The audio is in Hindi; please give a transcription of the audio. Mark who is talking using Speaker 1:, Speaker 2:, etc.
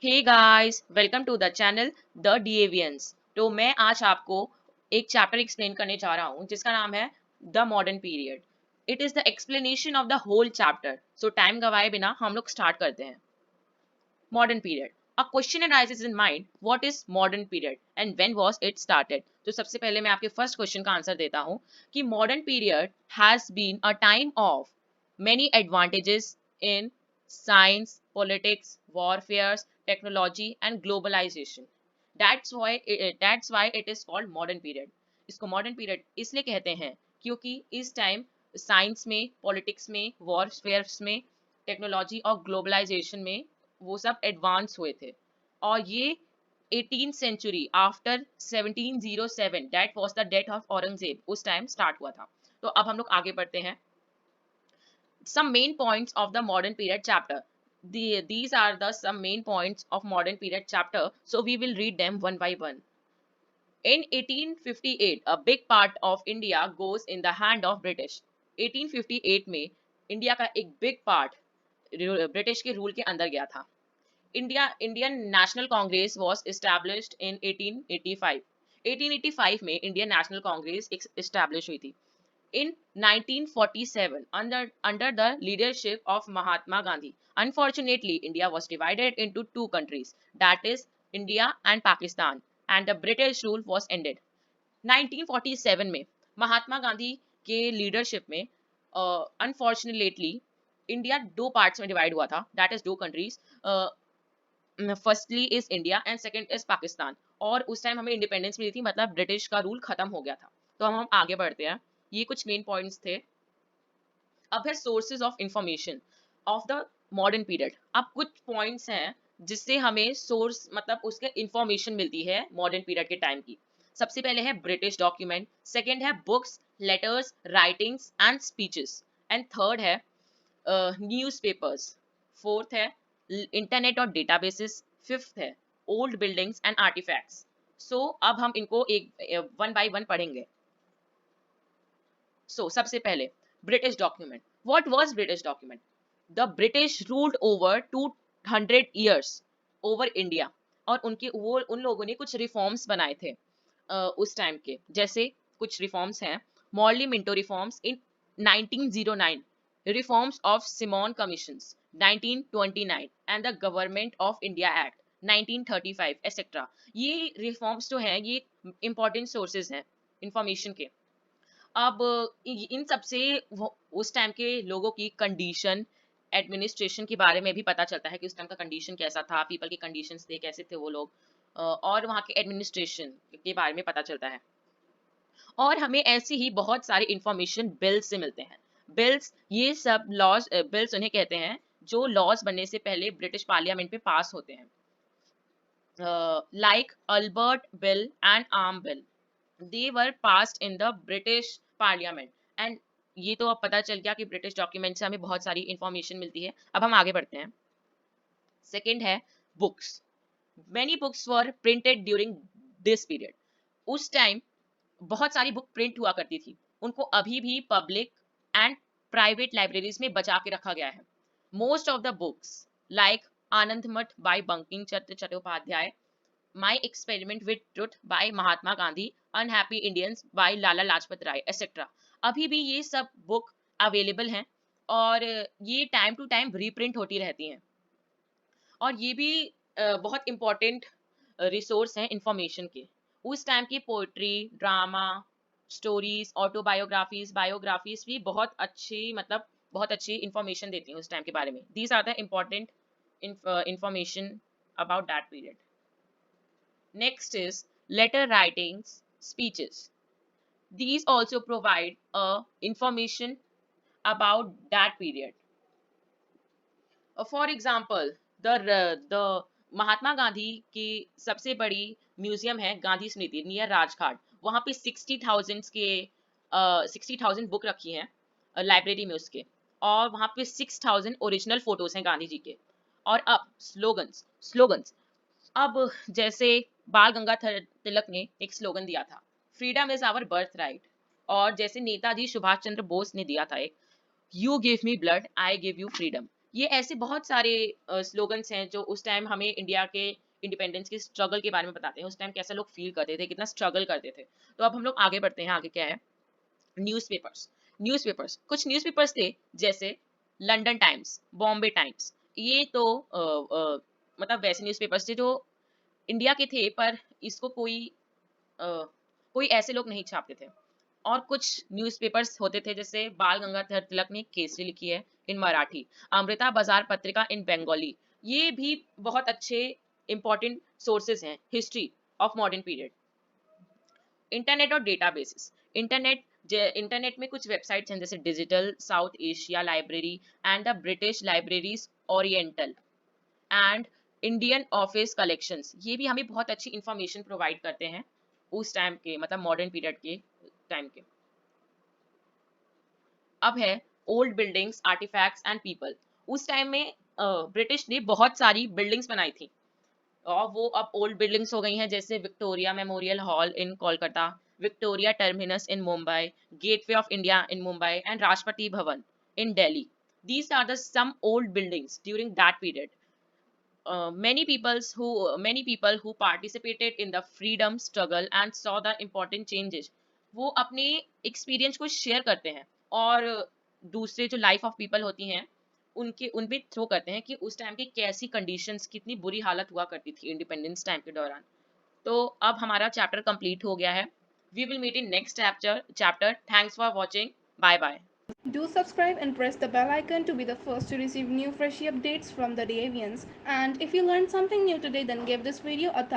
Speaker 1: Hey guys, welcome to the channel the DAVians. तो मैं आज आपको एक चैप्टर एक्सप्लेन करने जा रहा हूँ जिसका नाम है the modern period. It is the explanation of the whole chapter. So time गवाए बिना हम लोग स्टार्ट करते हैं। Modern period. A question arises in mind, what is modern period and when was it started? तो सबसे पहले मैं आपके फर्स्ट क्वेश्चन का आंसर देता हूँ कि modern period has been a time of many advantages in science, politics, warfare, technology and globalization. That's why it is called modern period. इसको मॉडर्न पीरियड इसलिए कहते हैं क्योंकि इस टाइम साइंस में, पॉलिटिक्स में, वॉरफेयर्स में, टेक्नोलॉजी और ग्लोबलाइजेशन में वो सब एडवांस हुए थे। और ये 18th century after 1707 that was the death of Aurangzeb उस टाइम स्टार्ट हुआ था। तो अब हम लोग आगे बढ़ते हैं। Some main points of the modern period chapter. These are the some main points of modern period chapter. So we will read them one by one. In 1858, a big part of India goes in the hand of British. 1858 में इंडिया का एक बिग पार्ट ब्रिटिश के रूल के अंदर गया था। Indian national Congress was established in 1885। 1885 में इंडियन नेशनल कांग्रेस एस्टैब्लिश हुई थी। In 1947, under the leadership of Mahatma Gandhi. Unfortunately, India was divided into two countries, that is India and Pakistan, and the British rule was ended. 1947 में महात्मा गांधी के लीडरशिप में अनफॉर्चुनेटली इंडिया दो पार्ट्स में डिवाइड हुआ था, दैट इज दो countries. Firstly is India and second is Pakistan. और उस टाइम हमें इंडिपेंडेंस मिली थी, मतलब ब्रिटिश का रूल खत्म हो गया था। तो हम आगे बढ़ते हैं। ये कुछ मेन पॉइंट्स थे। अब है sources of information of the modern period. अब कुछ पॉइंट्स हैं जिससे हमें सोर्स मतलब उसके इंफॉर्मेशन मिलती है मॉडर्न पीरियड के टाइम की। सबसे पहले है ब्रिटिश डॉक्यूमेंट, सेकंड है books, letters, writings and speeches, and third है न्यूज़पेपर्स, फोर्थ है इंटरनेट और डेटाबेसेस, फिफ्थ है ओल्ड बिल्डिंग्स एंड आर्टिफैक्ट्स। सो अब हम इनको एक वन बाय वन पढ़ेंगे। So, सबसे पहले British document. What was British document? The British ruled over 200 years over India. और उन लोगों ने कुछ रिफॉर्म्स बनाए थे उस टाइम के। जैसे कुछ रिफॉर्म्स हैं, Morley Minto reforms in 1909, reforms of Simon commissions 1929 and the government of India act 1935 etcetera. ये रिफॉर्म्स जो हैं ये इंपॉर्टेंट सोर्सेज हैं इंफॉर्मेशन के। अब इन सब से उस टाइम के लोगों की कंडीशन, एडमिनिस्ट्रेशन के बारे में भी पता चलता है कि उस टाइम का कंडीशन कैसा था, पीपल के कंडीशंस थे, कैसे थे वो लोग, और वहाँ के एडमिनिस्ट्रेशन के बारे में पता चलता है। और हमें ऐसी ही बहुत सारी इंफॉर्मेशन बिल्स से मिलते हैं। बिल्स, ये सब लॉज, बिल्स उन्हें कहते हैं जो लॉज बनने से पहले ब्रिटिश पार्लियामेंट में पास होते हैं, like Albert Bill and Arm Bill. They were passed in the British Parliament. And ये तो अब पता चल गया कि ब्रिटिश डॉक्यूमेंट से हमें बहुत सारी इंफॉर्मेशन मिलती है। अब हम आगे बढ़ते हैं। सेकंड है books. Many books were printed during this period. उस टाइम बहुत सारी बुक प्रिंट हुआ करती थी। उनको अभी भी पब्लिक एंड प्राइवेट लाइब्रेरीज में बचा के रखा गया है। Most of the books like Anand Math by Bankim Chandra Chattopadhyay, my experiment with truth by Mahatma Gandhi, unhappy Indians by Lala Lajpat Rai etcetera, अभी भी ये सब बुक अवेलेबल हैं और ये टाइम टू टाइम रीप्रिंट होती रहती हैं। और ये भी बहुत इंपॉर्टेंट रिसोर्स हैं इंफॉर्मेशन के। उस टाइम की poetry, drama, stories, autobiographies, biographies भी बहुत अच्छी, मतलब बहुत अच्छी इंफॉर्मेशन देती हैं उस टाइम के बारे में। These are the important information about that period. Next is letter writings, speeches. These also provide information about that period. For example, the Mahatma Gandhi की सबसे बड़ी म्यूजियम है गांधी स्मृति नियर राजघाट। वहाँ पे 60,000 बुक रखी हैं लाइब्रेरी में उसके, और वहाँ पे 6,000 ओरिजिनल फोटोज हैं गांधी जी के। और अब स्लोगन्स स्लोगन्स अब जैसे बाल गंगाधर तिलक ने एक स्लोगन दिया था, freedom is our birthright. और जैसे नेताजी सुभाष चंद्र बोस ने दिया था एक, you give me blood, I give you freedom. ये ऐसे बहुत सारे स्लोगन्स हैं जो उस टाइम हमें इंडिया के इंडिपेंडेंस की स्ट्रगल के बारे में बताते हैं, उस टाइम कैसा लोग फील करते थे, कितना स्ट्रगल करते थे। तो अब हम लोग आगे बढ़ते हैं, आगे क्या है, न्यूज़पेपर्स। न्यूज़पेपर्स, कुछ न्यूज़पेपर्स थे जैसे लंदन टाइम्स, बॉम्बे टाइम्स। ये तो मतलब वैसे न्यूज़पेपर्स थे जो इंडिया के थे, पर इसको अ, कोई ऐसे लोग नहीं छापते थे। और कुछ न्यूज़पेपर्स होते थे जैसे बाल गंगाधर तिलक ने केसरी लिखी है इन मराठी, अमृता बाजार पत्रिका इन बंगाली। ये भी बहुत अच्छे इंपॉर्टेंट सोर्सेज हैं history of modern period. Internet और डेटाबेसेस। इंटरनेट में कुछ वेबसाइट्स हैं जैसे digital south Asia library and the British libraries oriental and Indian office collections. ये भी हमें बहुत अच्छी इंफॉर्मेशन प्रोवाइड करते हैं उस टाइम के, मतलब मॉडर्न पीरियड के टाइम के। अब है old buildings, artifacts and people. उस टाइम में ब्रिटिश ने बहुत सारी बिल्डिंग्स बनाई थी, और वो अब ओल्ड बिल्डिंग्स हो गई हैं जैसे Victoria memorial hall in Kolkata, Victoria terminus in Mumbai, gateway of India in Mumbai and Rashtrapati Bhavan in Delhi. These are the some old buildings during that period. Many people who participated in the freedom struggle and saw the important changes, वो अपने एक्सपीरियंस को शेयर करते हैं, और दूसरे जो लाइफ ऑफ पीपल होती हैं उनके उन पे थ्रो करते हैं कि उस टाइम की कैसी कंडीशंस, कितनी बुरी हालत हुआ करती थी इंडिपेंडेंस टाइम के दौरान। तो अब हमारा चैप्टर कंप्लीट हो गया है। We will meet in next chapter. Thanks for watching. Bye bye.
Speaker 2: Do subscribe and press the bell icon to be the first to receive new freshy updates from the Davians. And if you learned something new today, then give this video a thumbs